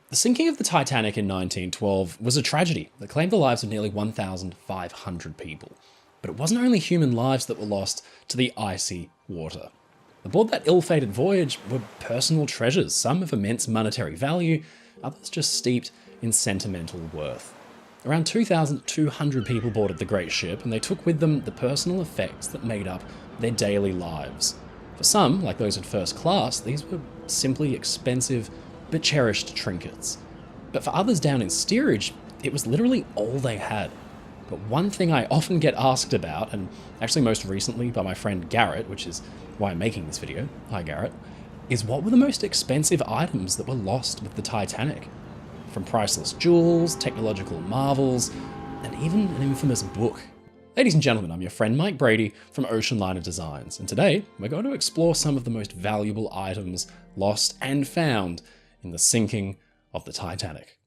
The sinking of the Titanic in 1912 was a tragedy that claimed the lives of nearly 1,500 people. But it wasn't only human lives that were lost to the icy water. Aboard that ill-fated voyage were personal treasures, some of immense monetary value, others just steeped in sentimental worth. Around 2,200 people boarded the great ship, and they took with them the personal effects that made up their daily lives. For some, like those in first class, these were simply expensive but cherished trinkets. But for others down in steerage, it was literally all they had. But one thing I often get asked about, and actually most recently by my friend Garrett, which is why I'm making this video, hi Garrett, is what were the most expensive items that were lost with the Titanic? From priceless jewels, technological marvels, and even an infamous book. Ladies and gentlemen, I'm your friend Mike Brady from Ocean Liner Designs, and today we're going to explore some of the most valuable items lost and found in the sinking of the Titanic.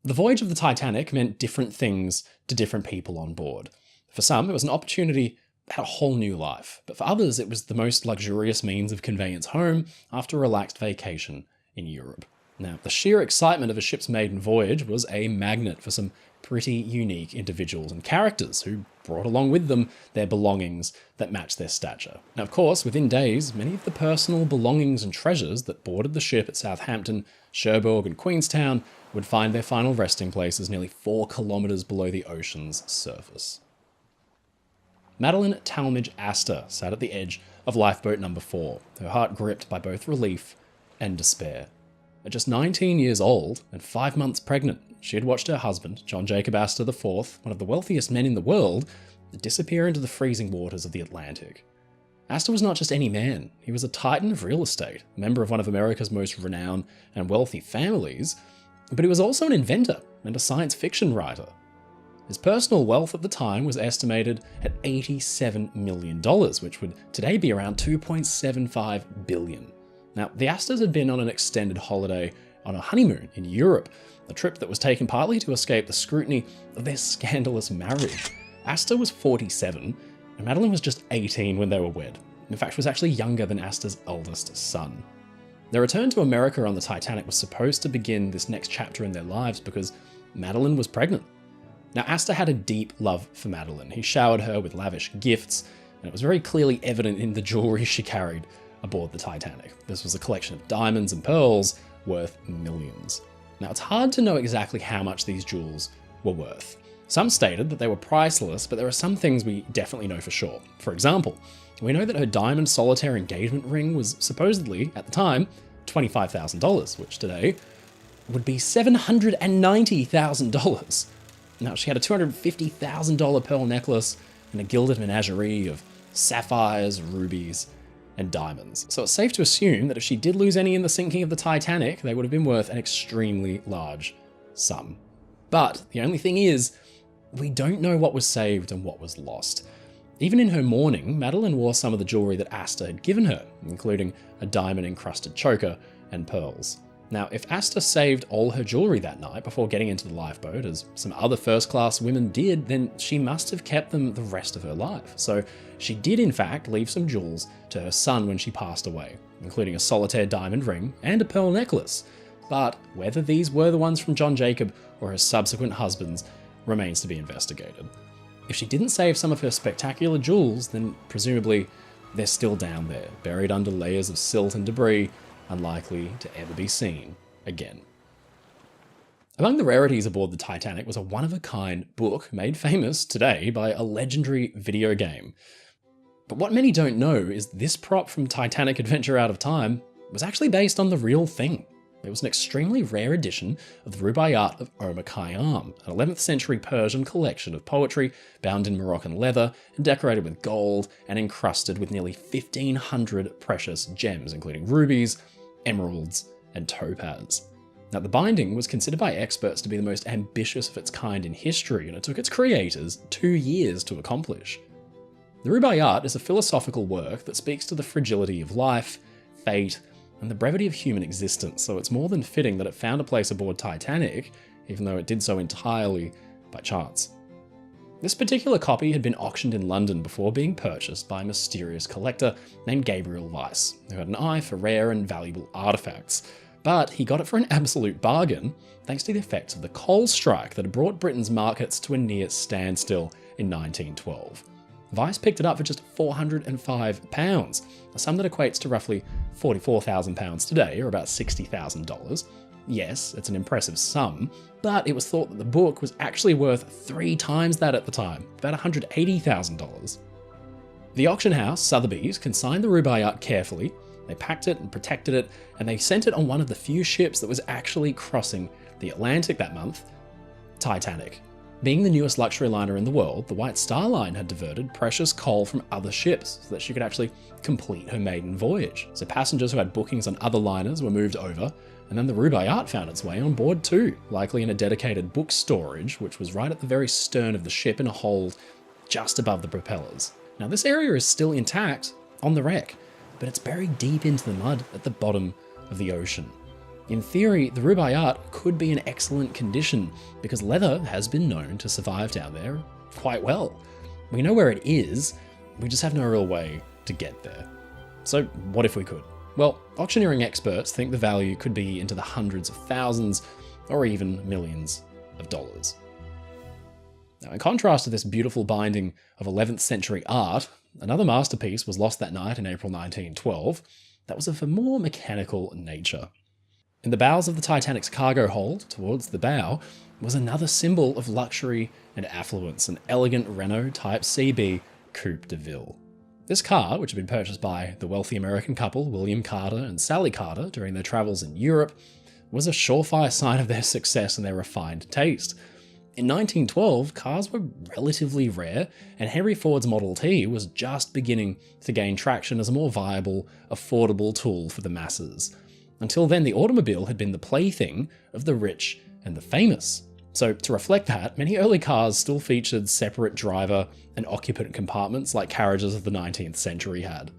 The voyage of the Titanic meant different things to different people on board. For some, it was an opportunity that had a whole new life, but for others, it was the most luxurious means of conveyance home after a relaxed vacation in Europe. Now, the sheer excitement of a ship's maiden voyage was a magnet for some pretty unique individuals and characters who brought along with them their belongings that matched their stature. Now, of course, within days, many of the personal belongings and treasures that boarded the ship at Southampton, Cherbourg, and Queenstown would find their final resting places nearly 4 kilometers below the ocean's surface. Madeline Talmadge Astor sat at the edge of lifeboat number 4, her heart gripped by both relief and despair. At just 19 years old and 5 months pregnant, she had watched her husband, John Jacob Astor IV, one of the wealthiest men in the world, disappear into the freezing waters of the Atlantic. Astor was not just any man, he was a titan of real estate, a member of one of America's most renowned and wealthy families, but he was also an inventor and a science fiction writer. His personal wealth at the time was estimated at $87 million, which would today be around $2.75 billion. Now, the Astors had been on an extended holiday on a honeymoon in Europe, a trip that was taken partly to escape the scrutiny of their scandalous marriage. Astor was 47, and Madeline was just 18 when they were wed. In fact, was actually younger than Astor's eldest son. Their return to America on the Titanic was supposed to begin this next chapter in their lives because Madeline was pregnant. Now, Astor had a deep love for Madeline. He showered her with lavish gifts, and it was very clearly evident in the jewelry she carried aboard the Titanic. This was a collection of diamonds and pearls worth millions. Now, it's hard to know exactly how much these jewels were worth. Some stated that they were priceless, but there are some things we definitely know for sure. For example, we know that her diamond solitaire engagement ring was supposedly, at the time, $25,000, which today would be $790,000. Now, she had a $250,000 pearl necklace and a gilded menagerie of sapphires, rubies, and diamonds. So it's safe to assume that if she did lose any in the sinking of the Titanic, they would have been worth an extremely large sum. But the only thing is, we don't know what was saved and what was lost. Even in her mourning, Madeline wore some of the jewelry that Astor had given her, including a diamond-encrusted choker and pearls. Now, if Astor saved all her jewelry that night before getting into the lifeboat, as some other first-class women did, then she must have kept them the rest of her life. So she did, in fact, leave some jewels to her son when she passed away, including a solitaire diamond ring and a pearl necklace. But whether these were the ones from John Jacob or her subsequent husbands remains to be investigated. If she didn't save some of her spectacular jewels, then presumably they're still down there, buried under layers of silt and debris, unlikely to ever be seen again. Among the rarities aboard the Titanic was a one-of-a-kind book made famous today by a legendary video game. But what many don't know is this prop from Titanic Adventure Out of Time was actually based on the real thing. It was an extremely rare edition of the Rubaiyat of Omar Khayyam, an 11th century Persian collection of poetry bound in Moroccan leather and decorated with gold and encrusted with nearly 1,500 precious gems, including rubies, emeralds, and topaz. Now, the binding was considered by experts to be the most ambitious of its kind in history, and it took its creators 2 years to accomplish. The Rubaiyat is a philosophical work that speaks to the fragility of life, fate, and the brevity of human existence, so it's more than fitting that it found a place aboard Titanic even though it did so entirely by chance. This particular copy had been auctioned in London before being purchased by a mysterious collector named Gabriel Weiss, who had an eye for rare and valuable artifacts. But he got it for an absolute bargain, thanks to the effects of the coal strike that had brought Britain's markets to a near standstill in 1912. Weiss picked it up for just £405, a sum that equates to roughly £44,000 today, or about $60,000. Yes, it's an impressive sum, but it was thought that the book was actually worth 3 times that at the time, about $180,000. The auction house, Sotheby's, consigned the Rubaiyat carefully. They packed it and protected it, and they sent it on one of the few ships that was actually crossing the Atlantic that month, Titanic. Being the newest luxury liner in the world, the White Star Line had diverted precious coal from other ships so that she could actually complete her maiden voyage. So passengers who had bookings on other liners were moved over, and then the Rubaiyat found its way on board too, likely in a dedicated book storage, which was right at the very stern of the ship in a hold just above the propellers. Now this area is still intact on the wreck, but it's buried deep into the mud at the bottom of the ocean. In theory, the Rubaiyat could be in excellent condition because leather has been known to survive down there quite well. We know where it is, we just have no real way to get there. So what if we could? Well, auctioneering experts think the value could be into the hundreds of thousands or even millions of dollars. Now, in contrast to this beautiful binding of 11th century art, another masterpiece was lost that night in April 1912 that was of a more mechanical nature. In the bows of the Titanic's cargo hold, towards the bow, was another symbol of luxury and affluence, an elegant Renault Type CB Coupe de Ville. This car, which had been purchased by the wealthy American couple William Carter and Sally Carter during their travels in Europe, was a surefire sign of their success and their refined taste. In 1912, cars were relatively rare, and Henry Ford's Model T was just beginning to gain traction as a more viable, affordable tool for the masses. Until then, the automobile had been the plaything of the rich and the famous. So to reflect that, many early cars still featured separate driver and occupant compartments like carriages of the 19th century had.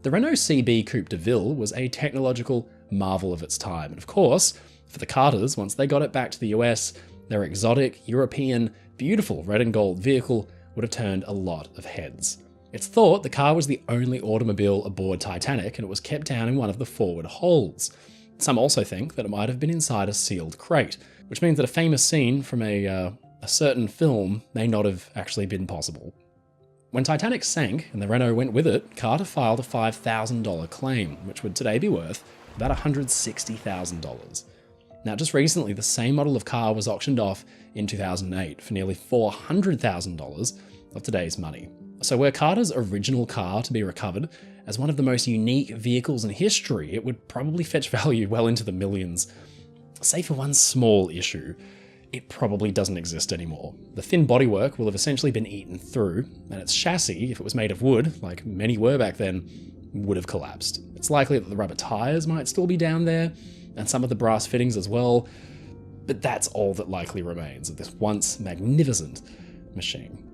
The Renault CB Coupe de Ville was a technological marvel of its time, and of course, for the Carters, once they got it back to the US, their exotic, European, beautiful red and gold vehicle would have turned a lot of heads. It's thought the car was the only automobile aboard Titanic, and it was kept down in one of the forward holds. Some also think that it might have been inside a sealed crate, which means that a famous scene from a certain film may not have actually been possible. When Titanic sank and the Renault went with it, Carter filed a $5,000 claim, which would today be worth about $160,000. Now, just recently, the same model of car was auctioned off in 2008 for nearly $400,000 of today's money. So were Carter's original car to be recovered as one of the most unique vehicles in history, it would probably fetch value well into the millions. Save for one small issue, it probably doesn't exist anymore. The thin bodywork will have essentially been eaten through, and its chassis, if it was made of wood, like many were back then, would have collapsed. It's likely that the rubber tyres might still be down there, and some of the brass fittings as well, but that's all that likely remains of this once magnificent machine.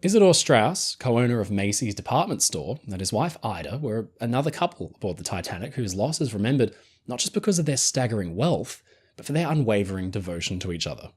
Isidore Straus, co-owner of Macy's department store, and his wife Ida were another couple aboard the Titanic whose loss is remembered not just because of their staggering wealth, but for their unwavering devotion to each other.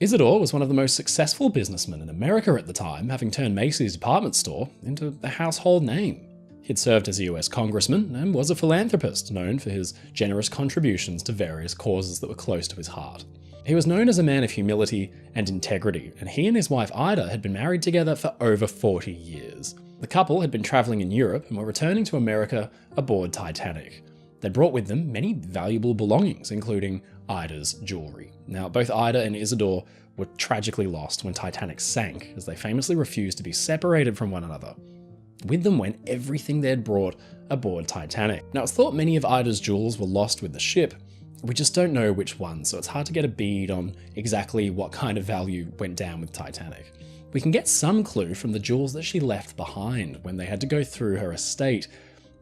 Isidore was one of the most successful businessmen in America at the time, having turned Macy's department store into a household name. He'd served as a US congressman and was a philanthropist known for his generous contributions to various causes that were close to his heart. He was known as a man of humility and integrity, and he and his wife Ida had been married together for over 40 years. The couple had been traveling in Europe and were returning to America aboard Titanic. They brought with them many valuable belongings, including Ida's jewelry. Now, both Ida and Isidore were tragically lost when Titanic sank, as they famously refused to be separated from one another. With them went everything they'd brought aboard Titanic. Now, it's thought many of Ida's jewels were lost with the ship. We just don't know which ones, so it's hard to get a bead on exactly what kind of value went down with Titanic. We can get some clue from the jewels that she left behind when they had to go through her estate.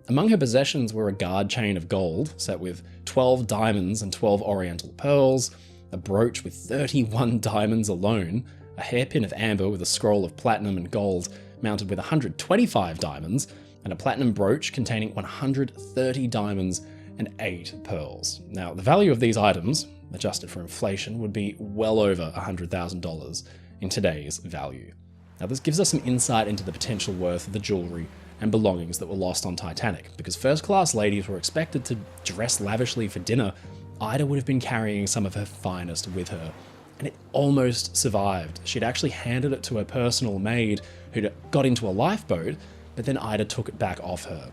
Among her possessions were a guard chain of gold, set with 12 diamonds and 12 oriental pearls, a brooch with 31 diamonds alone, a hairpin of amber with a scroll of platinum and gold mounted with 125 diamonds, and a platinum brooch containing 130 diamonds and 8 pearls. Now, the value of these items adjusted for inflation, would be well over $100,000 in today's value. Now, this gives us some insight into the potential worth of the jewelry and belongings that were lost on Titanic. Because first-class ladies were expected to dress lavishly for dinner, Ida would have been carrying some of her finest with her. And it almost survived. She'd actually handed it to her personal maid, who'd got into a lifeboat, but then Ida took it back off her.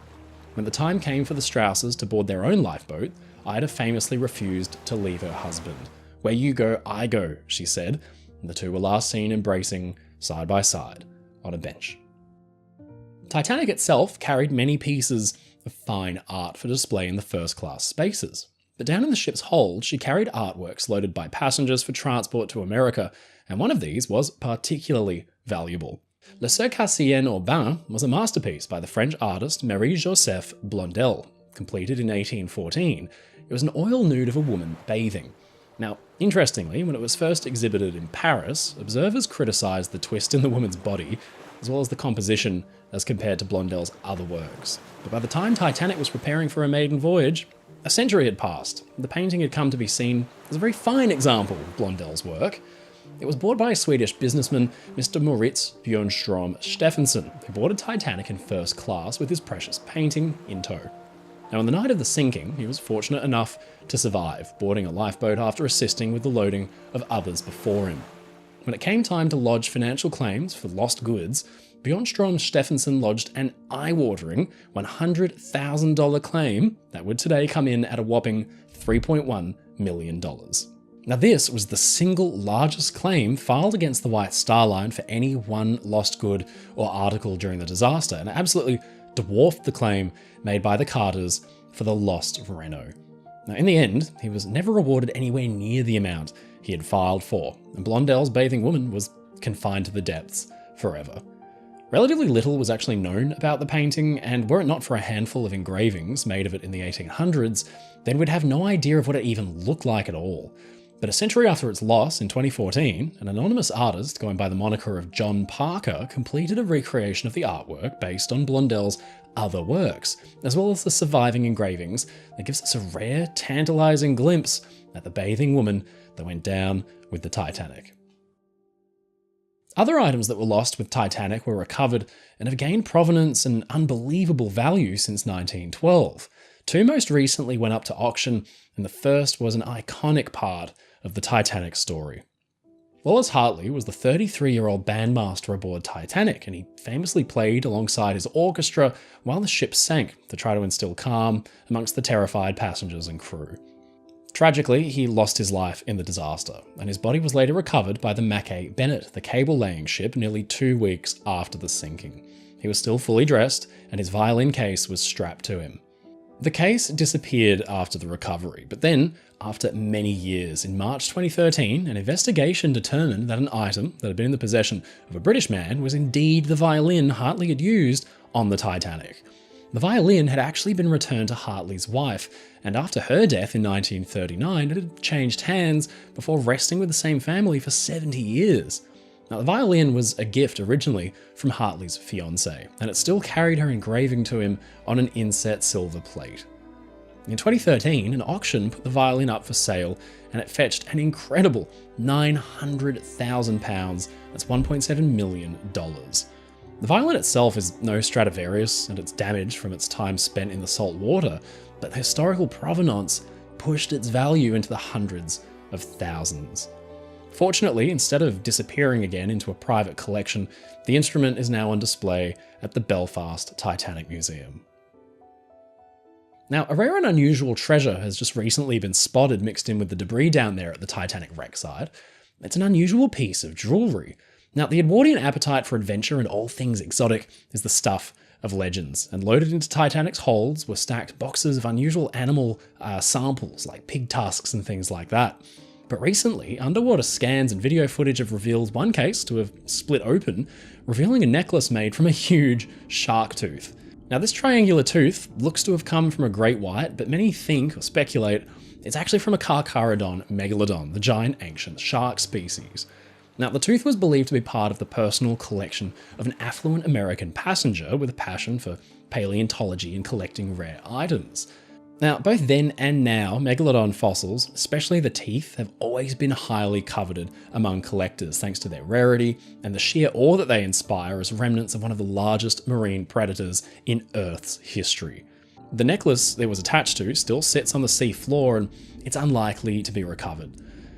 When the time came for the Strausses to board their own lifeboat, Ida famously refused to leave her husband. "Where you go, I go," she said, and the two were last seen embracing side by side on a bench. Titanic itself carried many pieces of fine art for display in the first-class spaces. But down in the ship's hold, she carried artworks loaded by passengers for transport to America, and one of these was particularly valuable. Le Circassien au Bain was a masterpiece by the French artist Marie-Joseph Blondel, completed in 1814. It was an oil nude of a woman bathing. Now, interestingly, when it was first exhibited in Paris, observers criticised the twist in the woman's body, as well as the composition as compared to Blondel's other works. But by the time Titanic was preparing for a maiden voyage, a century had passed. The painting had come to be seen as a very fine example of Blondel's work. It was bought by a Swedish businessman, Mr. Moritz Björnstrom Steffensen, who boarded Titanic in first class with his precious painting in tow. Now, on the night of the sinking, he was fortunate enough to survive, boarding a lifeboat after assisting with the loading of others before him. When it came time to lodge financial claims for lost goods, Björnstrom Steffensen lodged an eye-watering $100,000 claim that would today come in at a whopping $3.1 million. Now, this was the single largest claim filed against the White Star Line for any one lost good or article during the disaster, and it absolutely dwarfed the claim made by the Carters for the lost Renault. Now, in the end, he was never awarded anywhere near the amount he had filed for, and Blondel's bathing woman was confined to the depths forever. Relatively little was actually known about the painting, and were it not for a handful of engravings made of it in the 1800s, then we'd have no idea of what it even looked like at all. But a century after its loss in 2014, an anonymous artist going by the moniker of John Parker completed a recreation of the artwork based on Blondel's other works, as well as the surviving engravings that gives us a rare, tantalizing glimpse at the bathing woman that went down with the Titanic. Other items that were lost with Titanic were recovered and have gained provenance and unbelievable value since 1912. Two most recently went up to auction, and the first was an iconic part of the Titanic story. Wallace Hartley was the 33-year-old bandmaster aboard Titanic, and he famously played alongside his orchestra while the ship sank to try to instill calm amongst the terrified passengers and crew. Tragically, he lost his life in the disaster, and his body was later recovered by the Mackay Bennett, the cable-laying ship, nearly 2 weeks after the sinking. He was still fully dressed, and his violin case was strapped to him. The case disappeared after the recovery, but then, after many years, in March 2013, an investigation determined that an item that had been in the possession of a British man was indeed the violin Hartley had used on the Titanic. The violin had actually been returned to Hartley's wife, and after her death in 1939, it had changed hands before resting with the same family for 70 years. Now, the violin was a gift originally from Hartley's fiancée, and it still carried her engraving to him on an inset silver plate. In 2013, an auction put the violin up for sale, and it fetched an incredible £900,000, that's $1.7 million. The violin itself is no Stradivarius, and it's damaged from its time spent in the salt water, but the historical provenance pushed its value into the hundreds of thousands. Fortunately, instead of disappearing again into a private collection, the instrument is now on display at the Belfast Titanic Museum. Now, a rare and unusual treasure has just recently been spotted mixed in with the debris down there at the Titanic wreckside. It's an unusual piece of jewellery. Now, the Edwardian appetite for adventure and all things exotic is the stuff of legends, and loaded into Titanic's holds were stacked boxes of unusual animal samples like pig tusks and things like that. But recently, underwater scans and video footage have revealed one case to have split open, revealing a necklace made from a huge shark tooth. Now, this triangular tooth looks to have come from a great white, but many think or speculate it's actually from a Carcharodon megalodon, the giant ancient shark species. Now, the tooth was believed to be part of the personal collection of an affluent American passenger with a passion for paleontology and collecting rare items. Now, both then and now, megalodon fossils, especially the teeth, have always been highly coveted among collectors thanks to their rarity and the sheer awe that they inspire as remnants of one of the largest marine predators in Earth's history. The necklace it was attached to still sits on the sea floor, and it's unlikely to be recovered.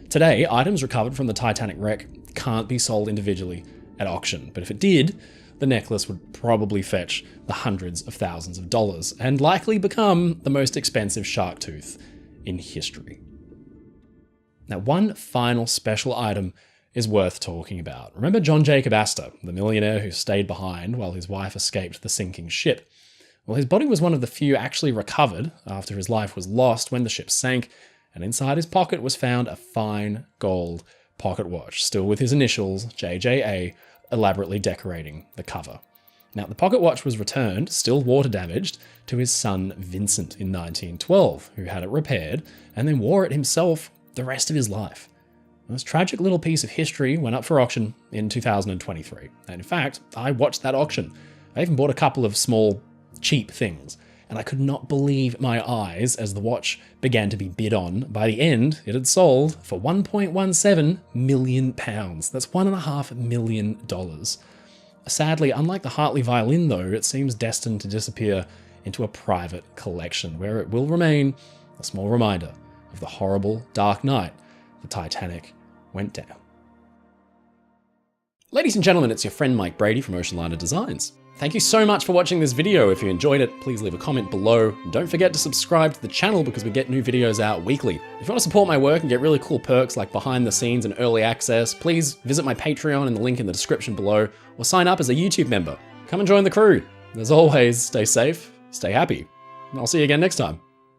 Today, items recovered from the Titanic wreck can't be sold individually at auction, but if it did, the necklace would probably fetch the hundreds of thousands of dollars and likely become the most expensive shark tooth in history. Now, one final special item is worth talking about. Remember John Jacob Astor, the millionaire who stayed behind while his wife escaped the sinking ship? Well, his body was one of the few actually recovered after his life was lost when the ship sank, and inside his pocket was found a fine gold pocket watch, still with his initials, JJA, elaborately decorating the cover. Now, the pocket watch was returned, still water damaged, to his son Vincent in 1912, who had it repaired and then wore it himself the rest of his life. This tragic little piece of history went up for auction in 2023. And in fact, I watched that auction. I even bought a couple of small, cheap things, and I could not believe my eyes as the watch began to be bid on. By the end, it had sold for £1.17 million. That's $1.5 million. Sadly, unlike the Hartley violin though, it seems destined to disappear into a private collection, where it will remain a small reminder of the horrible, dark night the Titanic went down. Ladies and gentlemen, it's your friend Mike Brady from Ocean Liner Designs. Thank you so much for watching this video. If you enjoyed it, please leave a comment below. And don't forget to subscribe to the channel because we get new videos out weekly. If you want to support my work and get really cool perks like behind the scenes and early access, please visit my Patreon in the link in the description below, or sign up as a YouTube member. Come and join the crew. As always, stay safe, stay happy, and I'll see you again next time.